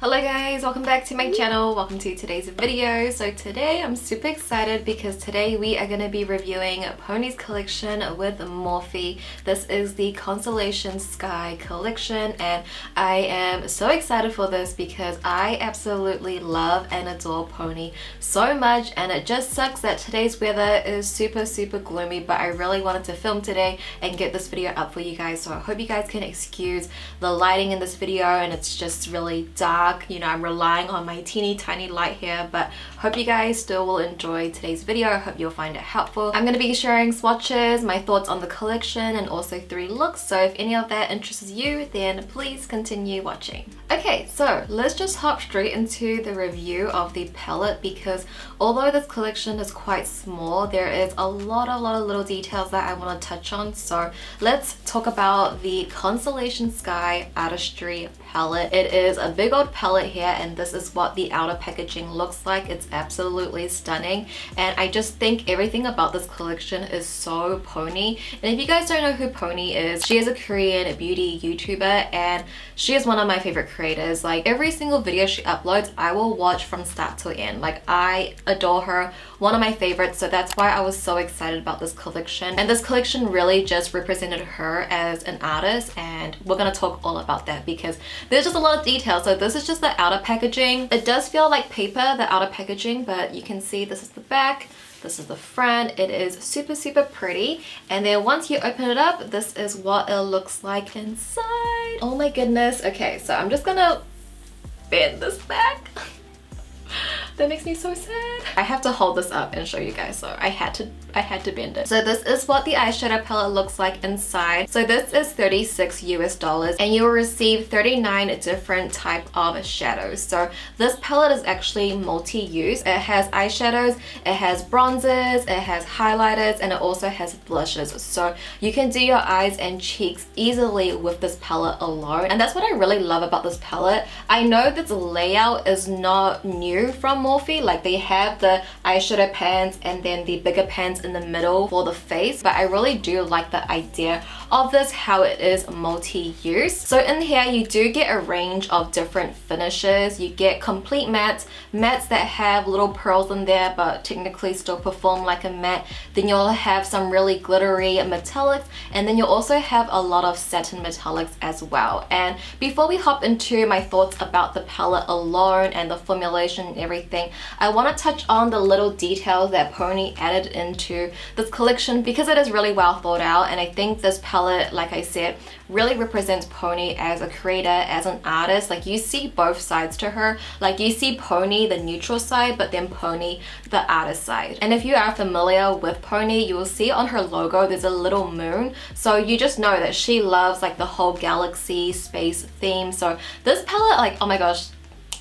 Hello guys, welcome back to my channel. Welcome to today's video. So today I'm super excited because today we are going to be reviewing Pony's collection with Morphe. This is the Constellation Sky collection and I am so excited for this because I absolutely love and adore Pony so much, and it just sucks that today's weather is super gloomy, but I really wanted to film today and get this video up for you guys, so I hope you guys can excuse the lighting in this video and it's just really dark. You know, I'm relying on my teeny tiny light here, but hope you guys still will enjoy today's video. I hope you'll find it helpful. I'm going to be sharing swatches, my thoughts on the collection, and also 3 looks, so if any of that interests you then please continue watching. Okay, so let's just hop straight into the review of the palette, because although this collection is quite small, there is a lot of little details that I want to touch on. So let's talk about the Constellation Sky Artistry palette. It is a big old palette here, and this is what the outer packaging looks like. It's absolutely stunning, and I just think everything about this collection is so Pony. And if you guys don't know who Pony is, she is a Korean beauty YouTuber and she is one of my favorite creators. Like, every single video she uploads I will watch from start to end. Like, I adore her, one of my favorites, so that's why I was so excited about this collection. And this collection really just represented her as an artist, and we're gonna talk all about that because there's just a lot of detail. So this is just the outer packaging. It does feel like paper, the outer packaging, but you can see this is the back, this is the front. It is super pretty, and then once you open it up, this is what it looks like inside. Oh my goodness. Okay, so I'm just gonna bend this back. That makes me so sad. I have to hold this up and show you guys, so I had to bend it. So this is what the eyeshadow palette looks like inside. So this is $36 US, and you will receive 39 different type of shadows. So this palette is actually multi-use. It has eyeshadows, it has bronzers, it has highlighters, and it also has blushes. So you can do your eyes and cheeks easily with this palette alone, and that's what I really love about this palette. I know this layout is not new from Morphe, like they have the eyeshadow pans and then the bigger pans in the middle for the face, but I really do like the idea of this, how it is multi-use. So in here you do get a range of different finishes. You get complete mattes that have little pearls in there but technically still perform like a matte. Then you'll have some really glittery metallics, and then you'll also have a lot of satin metallics as well. And before we hop into my thoughts about the palette alone and the formulation and everything, I want to touch on the little details that Pony added into this collection because it is really well thought out, and I think this palette, like I said, really represents Pony as a creator, as an artist. Like, you see both sides to her. Like, you see Pony the neutral side, but then Pony the artist side. And if you are familiar with Pony, you will see on her logo there's a little moon, so you just know that she loves like the whole galaxy space theme. So this palette, like, oh my gosh,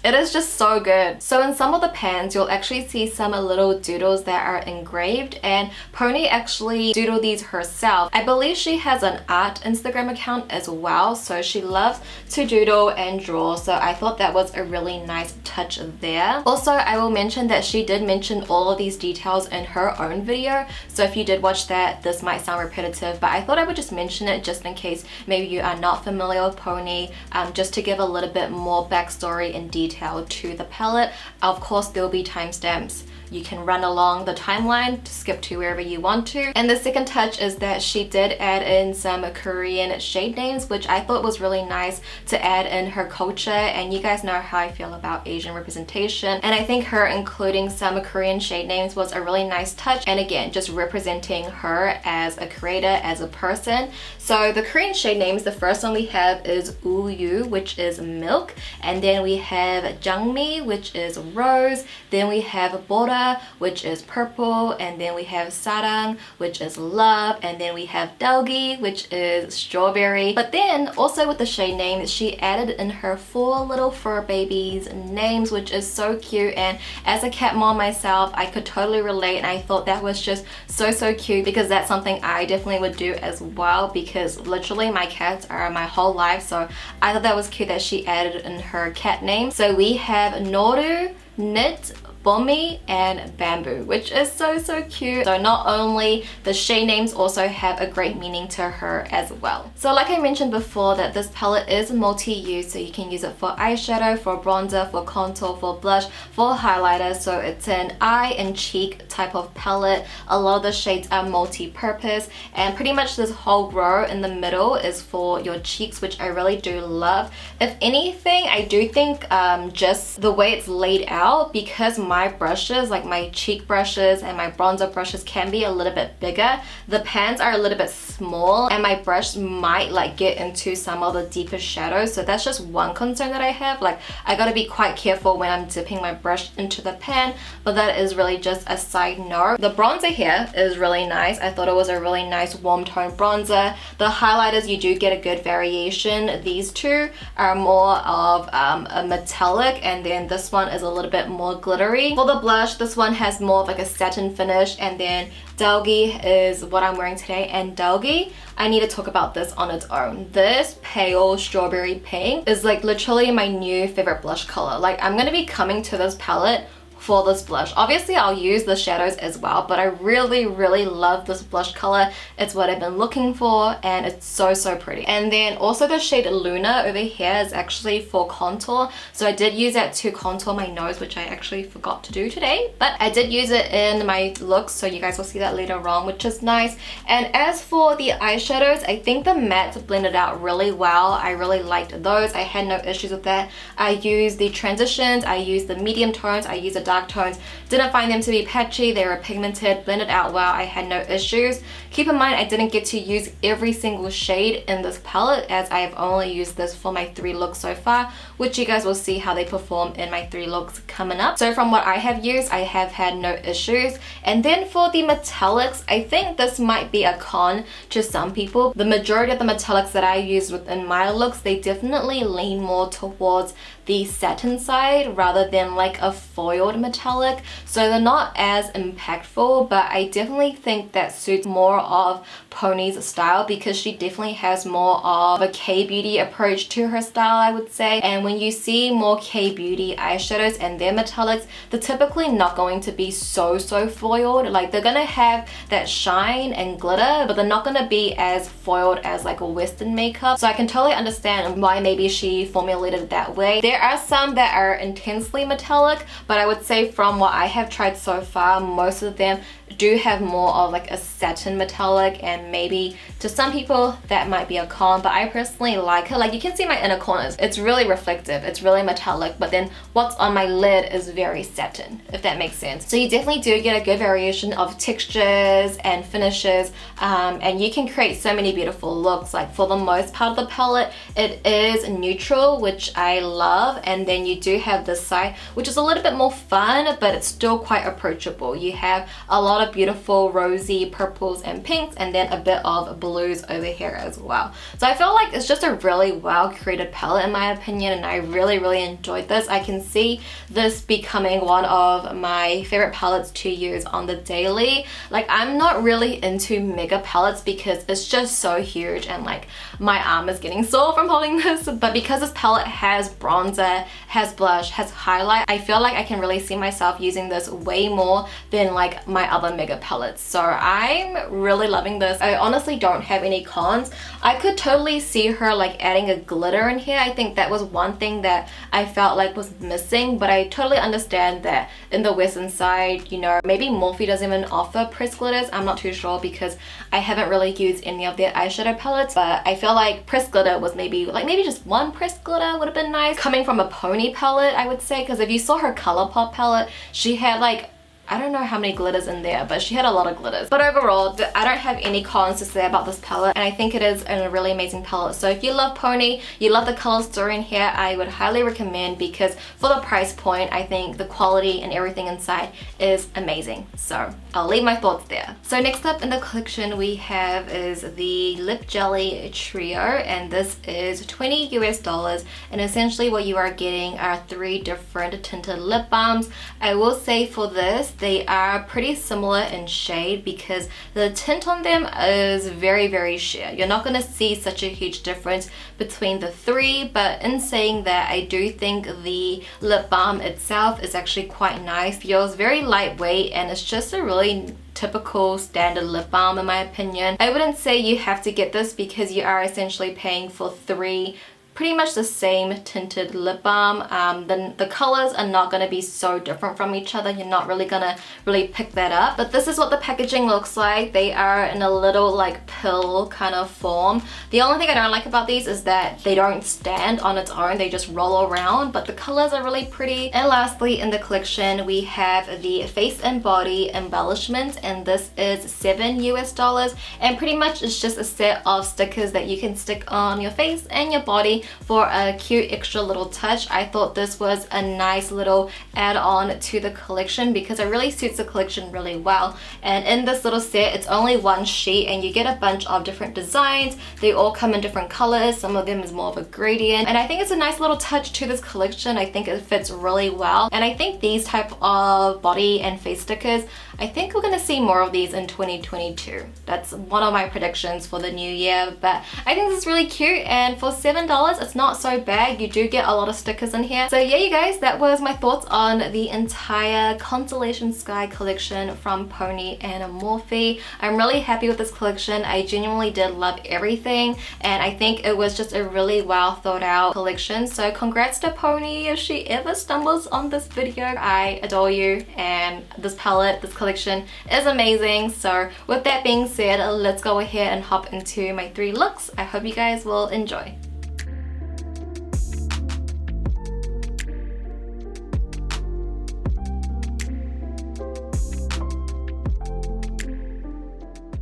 it is just so good. So in some of the pans, you'll actually see some little doodles that are engraved, and Pony actually doodled these herself. I believe she has an art Instagram account as well, so she loves to doodle and draw, so I thought that was a really nice touch there. Also, I will mention that she did mention all of these details in her own video, so if you did watch that, this might sound repetitive, but I thought I would just mention it just in case maybe you are not familiar with Pony, just to give a little bit more backstory and detail to the palette. Of course, there will be timestamps. You can run along the timeline to skip to wherever you want to. And the second touch is that she did add in some Korean shade names, which I thought was really nice to add in her culture. And you guys know how I feel about Asian representation, and I think her including some Korean shade names was a really nice touch, and again, just representing her as a creator, as a person. So the Korean shade names, the first one we have is Uyu, which is milk, and then we have Jangmi, which is rose, then we have Bora, which is purple, and then we have Sarang, which is love, and then we have Dalgi, which is strawberry. But then also with the shade names, she added in her 4 little fur babies names, which is so cute, and as a cat mom myself, I could totally relate, and I thought that was just so cute because that's something I definitely would do as well, because literally my cats are my whole life, so I thought that was cute that she added in her cat name. So we have Noru, Knit, Bommy and Bamboo, which is so cute. So not only the shade names also have a great meaning to her as well. So like I mentioned before, that this palette is multi-use, so you can use it for eyeshadow, for bronzer, for contour, for blush, for highlighter. So it's an eye and cheek type of palette. A lot of the shades are multi-purpose, and pretty much this whole row in the middle is for your cheeks, which I really do love. If anything, I do think just the way it's laid out, because my brushes, like my cheek brushes and my bronzer brushes, can be a little bit bigger. The pans are a little bit small, and my brush might like get into some of the deeper shadows. So that's just one concern that I have. Like, I gotta be quite careful when I'm dipping my brush into the pan, but that is really just a side note. The bronzer here is really nice. I thought it was a really nice warm tone bronzer. The highlighters, you do get a good variation. These two are more of a metallic, and then this one is a little bit more glittery. For the blush, this one has more of like a satin finish, and then Dalgi is what I'm wearing today. And Dalgi, I need to talk about this on its own. This pale strawberry pink is like literally my new favorite blush color. Like, I'm gonna be coming to this palette for this blush. Obviously I'll use the shadows as well, but I really love this blush color. It's what I've been looking for, and it's so pretty. And then also the shade Luna over here is actually for contour, so I did use that to contour my nose, which I actually forgot to do today, but I did use it in my looks, so you guys will see that later on, which is nice. And as for the eyeshadows, I think the mattes blended out really well. I really liked those. I had no issues with that. I used the transitions, I used the medium tones, I used the dark tones. Didn't find them to be patchy. They were pigmented, blended out well. I had no issues. Keep in mind, I didn't get to use every single shade in this palette, as I have only used this for my 3 looks so far, which you guys will see how they perform in my 3 looks coming up. So from what I have used, I have had no issues. And then for the metallics, I think this might be a con to some people. The majority of the metallics that I use within my looks, they definitely lean more towards the satin side rather than like a foiled metallic, so they're not as impactful, but I definitely think that suits more of Pony's style, because she definitely has more of a K-beauty approach to her style, I would say. And when you see more K-beauty eyeshadows and their metallics, they're typically not going to be so foiled. Like, they're gonna have that shine and glitter, but they're not gonna be as foiled as like a Western makeup. So I can totally understand why maybe she formulated it that way. There are some that are intensely metallic, but I would say from what I have tried so far, most of them do have more of like a satin metallic, and maybe to some people that might be a con, but I personally like it. Like, you can see my inner corners, it's really reflective, it's really metallic, but then what's on my lid is very satin, if that makes sense. So you definitely do get a good variation of textures and finishes, and you can create so many beautiful looks. Like, for the most part of the palette, it is neutral, which I love, and then you do have this side which is a little bit more fun, but it's still quite approachable. You have a lot of beautiful rosy purples and pinks, and then a bit of blues over here as well. So I feel like it's just a really well created palette in my opinion, and I really enjoyed this. I can see this becoming one of my favorite palettes to use on the daily. Like, I'm not really into mega palettes because it's just so huge, and like my arm is getting sore from holding this, but because this palette has bronzer, has blush, has highlight, I feel like I can really see myself using this way more than like my other mega palettes. So I'm really loving this. I honestly don't have any cons. I could totally see her like adding a glitter in here. I think that was one thing that I felt like was missing, but I totally understand that in the Western side, you know, maybe Morphe doesn't even offer pressed glitters. I'm not too sure because I haven't really used any of their eyeshadow palettes, but I feel like pressed glitter was maybe just one pressed glitter would have been nice. Coming from a Pony palette, I would say, because if you saw her ColourPop palette, she had like, I don't know how many glitters in there, but she had a lot of glitters. But overall, I don't have any cons to say about this palette, and I think it is a really amazing palette. So if you love Pony, you love the color story in here, I would highly recommend, because for the price point, I think the quality and everything inside is amazing. So I'll leave my thoughts there. So next up in the collection we have is the Lip Jelly Trio, and this is $20 US, and essentially what you are getting are 3 different tinted lip balms. I will say for this, they are pretty similar in shade because the tint on them is very sheer. You're not going to see such a huge difference between the three, but in saying that, I do think the lip balm itself is actually quite nice. Feels very lightweight, and it's just a really typical standard lip balm in my opinion. I wouldn't say you have to get this because you are essentially paying for three pretty much the same tinted lip balm. Then the colors are not going to be so different from each other. You're not really gonna pick that up. But this is what the packaging looks like. They are in a little like pill kind of form. The only thing I don't like about these is that they don't stand on its own. They just roll around, but the colors are really pretty. And lastly, in the collection, we have the face and body embellishment, and this is $7 US, and pretty much it's just a set of stickers that you can stick on your face and your body for a cute extra little touch. I thought this was a nice little add-on to the collection because it really suits the collection really well. And in this little set, it's only one sheet and you get a bunch of different designs. They all come in different colors. Some of them is more of a gradient, and I think it's a nice little touch to this collection. I think it fits really well, and I think these type of body and face stickers, I think we're gonna see more of these in 2022. That's one of my predictions for the new year, but I think this is really cute, and for $7 it's not so bad. You do get a lot of stickers in here. So yeah, you guys, that was my thoughts on the entire Constellation Sky collection from Pony and Morphe. I'm really happy with this collection. I genuinely did love everything, and I think it was just a really well thought out collection. So congrats to Pony if she ever stumbles on this video. I adore you, and this palette, this collection is amazing. So with that being said, let's go ahead and hop into my 3 looks. I hope you guys will enjoy.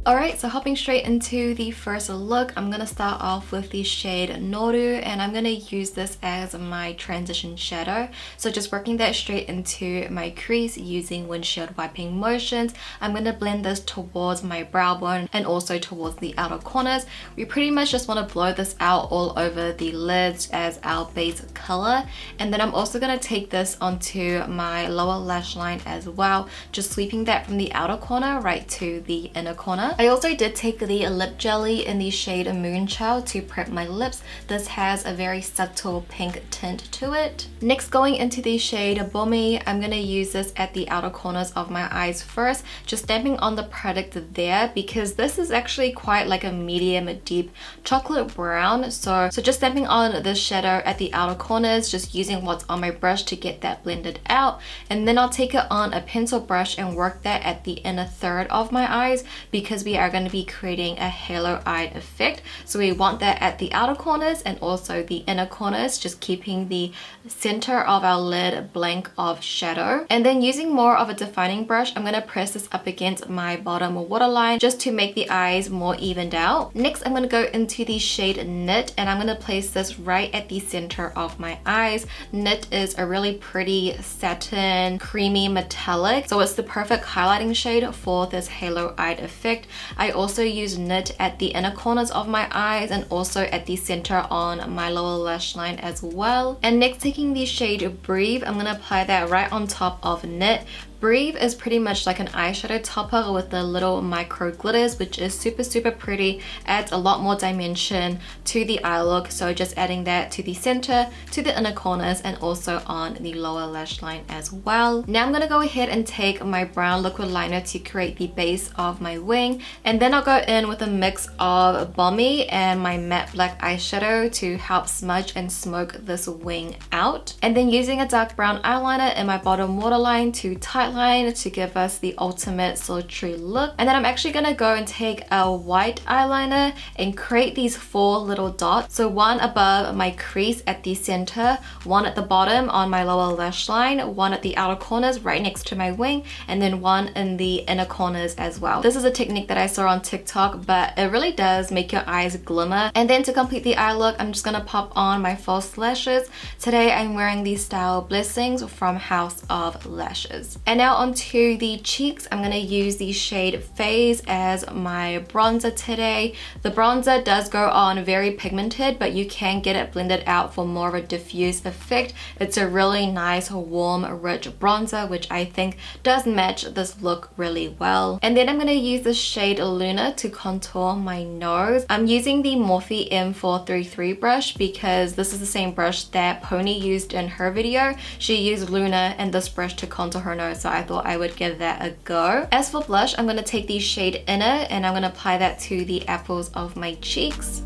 Alright, so hopping straight into the first look, I'm going to start off with the shade Noru, and I'm going to use this as my transition shadow. So just working that straight into my crease using windshield wiping motions. I'm going to blend this towards my brow bone and also towards the outer corners. We pretty much just want to blow this out all over the lids as our base color. And then I'm also going to take this onto my lower lash line as well, just sweeping that from the outer corner right to the inner corner. I also did take the lip jelly in the shade Moonchild to prep my lips. This has a very subtle pink tint to it. Next, going into the shade Bomi, I'm going to use this at the outer corners of my eyes first, just stamping on the product there because this is actually quite like a medium deep chocolate brown. So just stamping on this shadow at the outer corners, just using what's on my brush to get that blended out. And then I'll take it on a pencil brush and work that at the inner third of my eyes because we are going to be creating a halo eye effect. So we want that at the outer corners and also the inner corners, just keeping the center of our lid blank of shadow. And then using more of a defining brush, I'm going to press this up against my bottom waterline just to make the eyes more evened out. Next, I'm going to go into the shade Knit, and I'm going to place this right at the center of my eyes. Knit is a really pretty satin creamy metallic, so it's the perfect highlighting shade for this halo eye effect. I also use Knit at the inner corners of my eyes and also at the center on my lower lash line as well. And next, taking the shade Breathe, I'm going to apply that right on top of Knit. Breathe is pretty much like an eyeshadow topper with the little micro glitters, which is super pretty, adds a lot more dimension to the eye look. So just adding that to the center, to the inner corners, and also on the lower lash line as well. Now I'm going to go ahead and take my brown liquid liner to create the base of my wing, and then I'll go in with a mix of Balmy and my matte black eyeshadow to help smudge and smoke this wing out. And then using a dark brown eyeliner in my bottom waterline to tighten to give us the ultimate sultry look. And then I'm actually going to go and take a white eyeliner and create these 4 little dots. So one above my crease at the center, one at the bottom on my lower lash line, one at the outer corners right next to my wing, and then one in the inner corners as well. This is a technique that I saw on TikTok, but it really does make your eyes glimmer. And then to complete the eye look, I'm just going to pop on my false lashes. Today I'm wearing the style Blessings from House of Lashes. And now onto the cheeks, I'm going to use the shade Phase as my bronzer today. The bronzer does go on very pigmented, but you can get it blended out for more of a diffuse effect. It's a really nice, warm, rich bronzer, which I think does match this look really well. And then I'm going to use the shade Luna to contour my nose. I'm using the Morphe M433 brush because this is the same brush that Pony used in her video. She used Luna and this brush to contour her nose, so I thought I would give that a go. As for blush, I'm going to take the shade Inner and I'm going to apply that to the apples of my cheeks.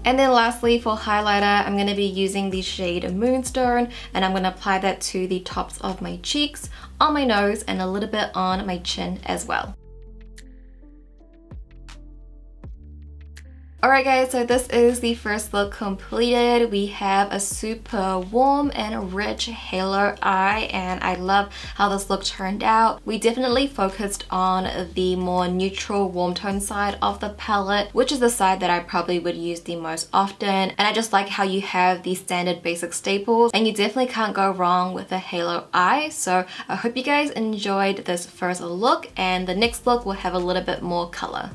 And then lastly, for highlighter, I'm going to be using the shade Moonstone and I'm going to apply that to the tops of my cheeks, on my nose, and a little bit on my chin as well. Alright guys, so this is the first look completed. We have a super warm and rich halo eye and I love how this look turned out. We definitely focused on the more neutral warm tone side of the palette, which is the side that I probably would use the most often. And I just like how you have the standard basic staples and you definitely can't go wrong with a halo eye. So I hope you guys enjoyed this first look and the next look will have a little bit more color.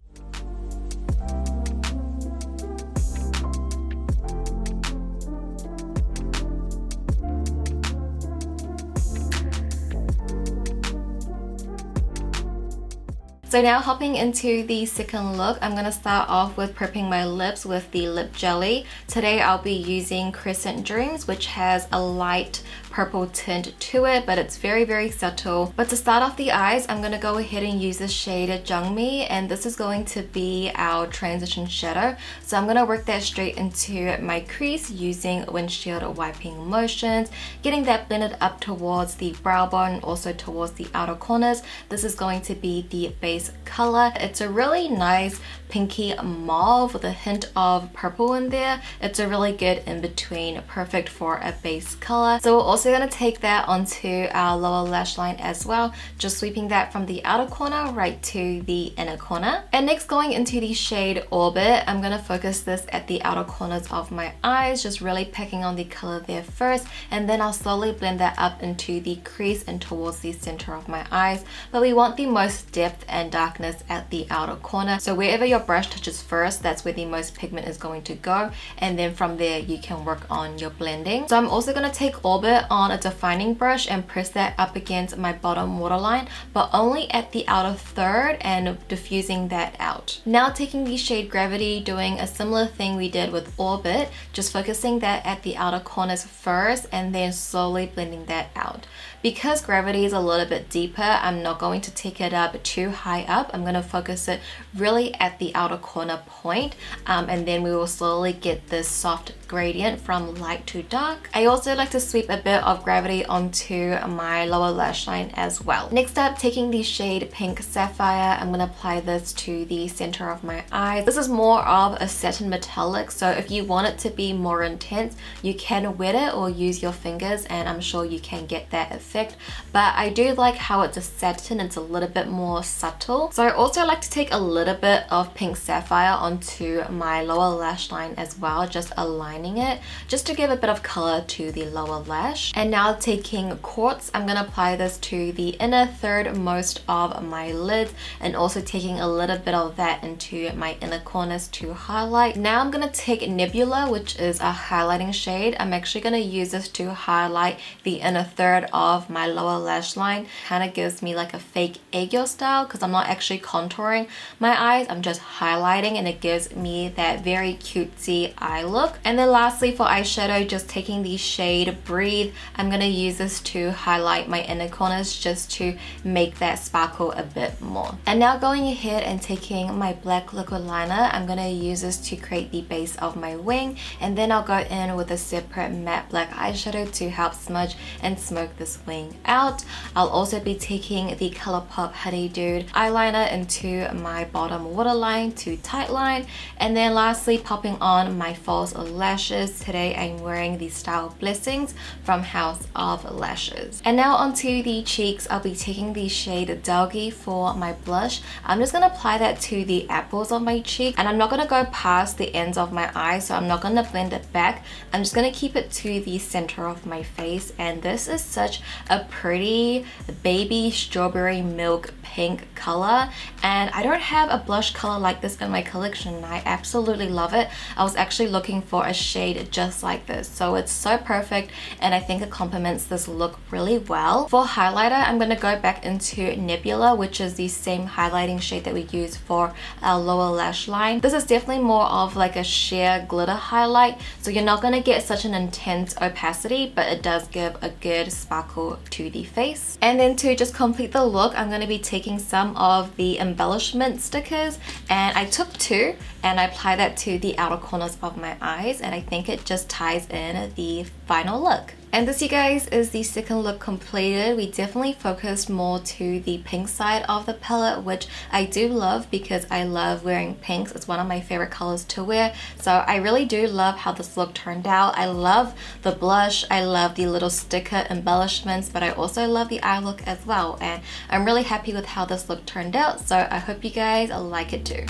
So now hopping into the second look, I'm going to start off with prepping my lips with the lip jelly. Today I'll be using Crescent Dreams, which has a light purple tint to it, but it's very subtle. But to start off the eyes, I'm going to go ahead and use the shade Jungmi, and this is going to be our transition shadow. So I'm going to work that straight into my crease using windshield wiping motions, getting that blended up towards the brow bone, also towards the outer corners. This is going to be the base color. It's a really nice pinky mauve with a hint of purple in there. It's a really good in between, perfect for a base color. So we're also going to take that onto our lower lash line as well, just sweeping that from the outer corner right to the inner corner. And next, going into the shade Orbit, I'm going to focus this at the outer corners of my eyes, just really picking on the color there first, and then I'll slowly blend that up into the crease and towards the center of my eyes. But we want the most depth and darkness at the outer corner, so wherever your brush touches first, that's where the most pigment is going to go, and then from there you can work on your blending. So I'm also going to take Orbit on a defining brush and press that up against my bottom waterline, but only at the outer third, and diffusing that out. Now taking the shade Gravity, doing a similar thing we did with Orbit, just focusing that at the outer corners first and then slowly blending that out. Because Gravity is a little bit deeper, I'm not going to take it up too high up. I'm going to focus it really at the outer corner point, and then we will slowly get this soft gradient from light to dark. I also like to sweep a bit of Gravity onto my lower lash line as well. Next up, taking the shade Pink Sapphire, I'm going to apply this to the center of my eyes. This is more of a satin metallic, so if you want it to be more intense, you can wet it or use your fingers, and I'm sure you can get that effect. But I do like how it's a satin, it's a little bit more subtle. So I also like to take a little bit of Pink Sapphire onto my lower lash line as well, just aligning it, just to give a bit of color to the lower lash. And now taking Quartz, I'm going to apply this to the inner third most of my lids, and also taking a little bit of that into my inner corners to highlight. Now I'm going to take Nebula, which is a highlighting shade. I'm actually going to use this to highlight the inner third of my lower lash line. Kind of gives me like a fake aegyo style, because I'm not actually contouring my eyes, I'm just highlighting, and it gives me that very cutesy eye look. And then lastly, for eyeshadow, just taking the shade Breathe, I'm going to use this to highlight my inner corners just to make that sparkle a bit more. And now going ahead and taking my black liquid liner, I'm going to use this to create the base of my wing, and then I'll go in with a separate matte black eyeshadow to help smudge and smoke this wing out. I'll also be taking the ColourPop Honeydew eyeliner into my bottom waterline to tightline, and then lastly popping on my false lashes. Today I'm wearing the Style Blessings from House of Lashes. And now onto the cheeks. I'll be taking the shade Doggy for my blush. I'm just gonna apply that to the apples of my cheek, and I'm not gonna go past the ends of my eyes, so I'm not gonna blend it back. I'm just gonna keep it to the center of my face, and this is such a pretty baby strawberry milk pink color, and I don't have a blush color like this in my collection and I absolutely love it. I was actually looking for a shade just like this, so it's so perfect and I think it complements this look really well. For highlighter, I'm gonna go back into Nebula, which is the same highlighting shade that we use for our lower lash line. This is definitely more of like a sheer glitter highlight, so you're not gonna get such an intense opacity, but it does give a good sparkle to the face. And then to just complete the look, I'm gonna be taking some of the embellishment stickers, and I took 2 and I apply that to the outer corners of my eyes, and I think it just ties in the final look. And this, you guys, is the second look completed. We definitely focused more to the pink side of the palette, which I do love because I love wearing pinks. It's one of my favorite colors to wear. So I really do love how this look turned out. I love the blush, I love the little sticker embellishments, but I also love the eye look as well. And I'm really happy with how this look turned out. So I hope you guys like it too.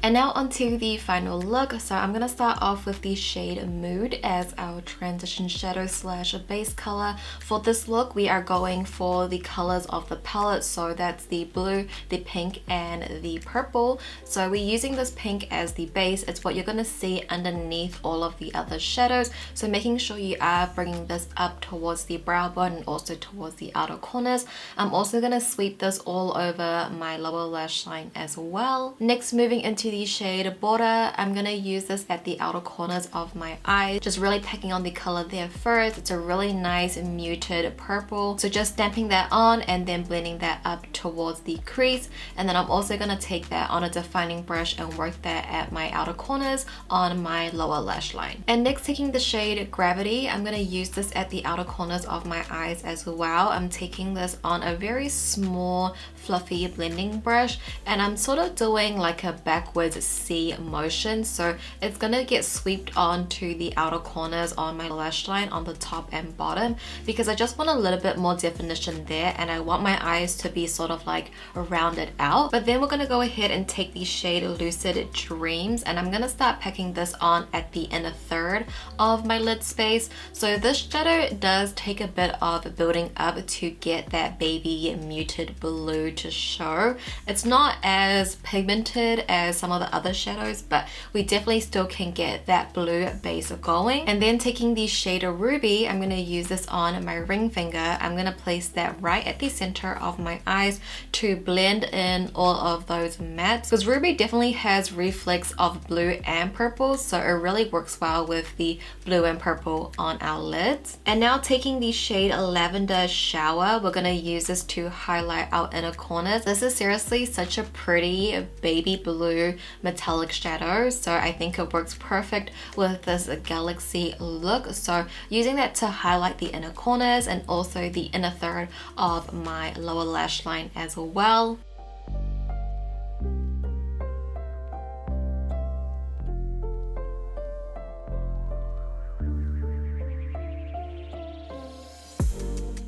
And now onto the final look. So I'm gonna start off with the shade Mood as our transition shadow slash base color. For this look, we are going for the colors of the palette. So that's the blue, the pink, and the purple. So we're using this pink as the base. It's what you're gonna see underneath all of the other shadows. So making sure you are bringing this up towards the brow bone and also towards the outer corners. I'm also gonna sweep this all over my lower lash line as well. Next, moving into the shade Border, I'm gonna use this at the outer corners of my eyes, just really packing on the color there first. It's a really nice muted purple, so just stamping that on and then blending that up towards the crease. And then I'm also gonna take that on a defining brush and work that at my outer corners on my lower lash line. And next, taking the shade Gravity, I'm gonna use this at the outer corners of my eyes as well. I'm taking this on a very small fluffy blending brush, and I'm sort of doing like a backwards C motion, so it's gonna get swept onto the outer corners on my lash line on the top and bottom, because I just want a little bit more definition there and I want my eyes to be sort of like rounded out. But then we're gonna go ahead and take the shade Lucid Dreams, and I'm gonna start packing this on at the inner third of my lid space. So this shadow does take a bit of building up to get that baby muted blue to show. It's not as pigmented as some of the other shadows, but we definitely still can get that blue base going. And then taking the shade of Ruby, I'm going to use this on my ring finger. I'm going to place that right at the center of my eyes to blend in all of those mattes, because Ruby definitely has reflex of blue and purple, so it really works well with the blue and purple on our lids. And now taking the shade Lavender Shower, we're going to use this to highlight our inner corners. This is seriously such a pretty baby blue metallic shadow, so I think it works perfect with this galaxy look. So using that to highlight the inner corners and also the inner third of my lower lash line as well.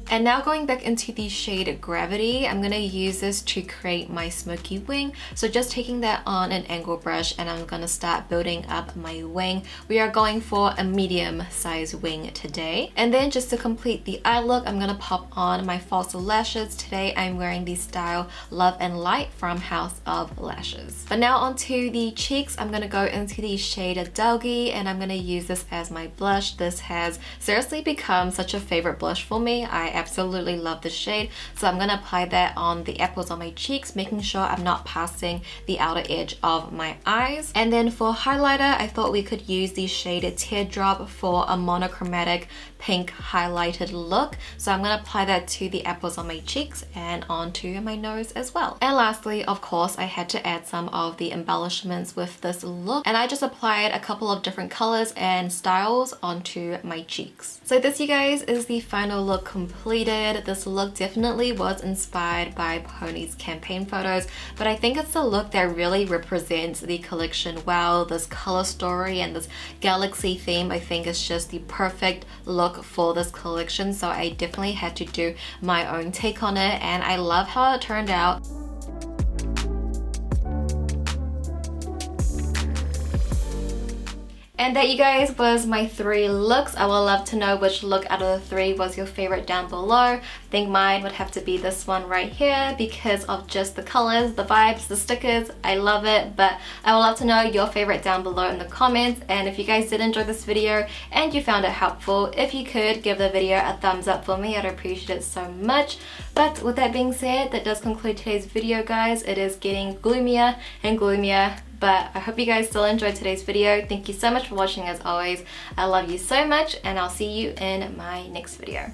And now going back into the shade Gravity, I'm going to use this to create my smoky wing. So just taking that on an angle brush and I'm going to start building up my wing. We are going for a medium size wing today. And then just to complete the eye look, I'm going to pop on my false lashes. Today I'm wearing the style Love and Light from House of Lashes. But now onto the cheeks, I'm going to go into the shade Doggy and I'm going to use this as my blush. This has seriously become such a favorite blush for me. I absolutely love this shade, so I'm gonna apply that on the apples on my cheeks, making sure I'm not passing the outer edge of my eyes. And then for highlighter, I thought we could use the shade Teardrop for a monochromatic pink highlighted look. So I'm going to apply that to the apples on my cheeks and onto my nose as well. And lastly, of course, I had to add some of the embellishments with this look, and I just applied a couple of different colors and styles onto my cheeks. So this, you guys, is the final look completed. This look definitely was inspired by Pony's campaign photos, but I think it's the look that really represents the collection well. This color story and this galaxy theme, I think, is just the perfect look for this collection. So I definitely had to do my own take on it, and I love how it turned out. And that, you guys, was my 3 looks. I would love to know which look out of the 3 was your favorite down below. I think mine would have to be this one right here because of just the colors, the vibes, the stickers. I love it, but I would love to know your favorite down below in the comments. And if you guys did enjoy this video and you found it helpful, if you could give the video a thumbs up for me, I'd appreciate it so much. But with that being said, that does conclude today's video, guys. It is getting gloomier and gloomier, but I hope you guys still enjoyed today's video. Thank you so much for watching as always. I love you so much, and I'll see you in my next video.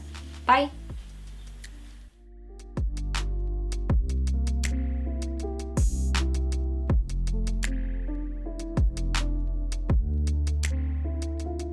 Bye!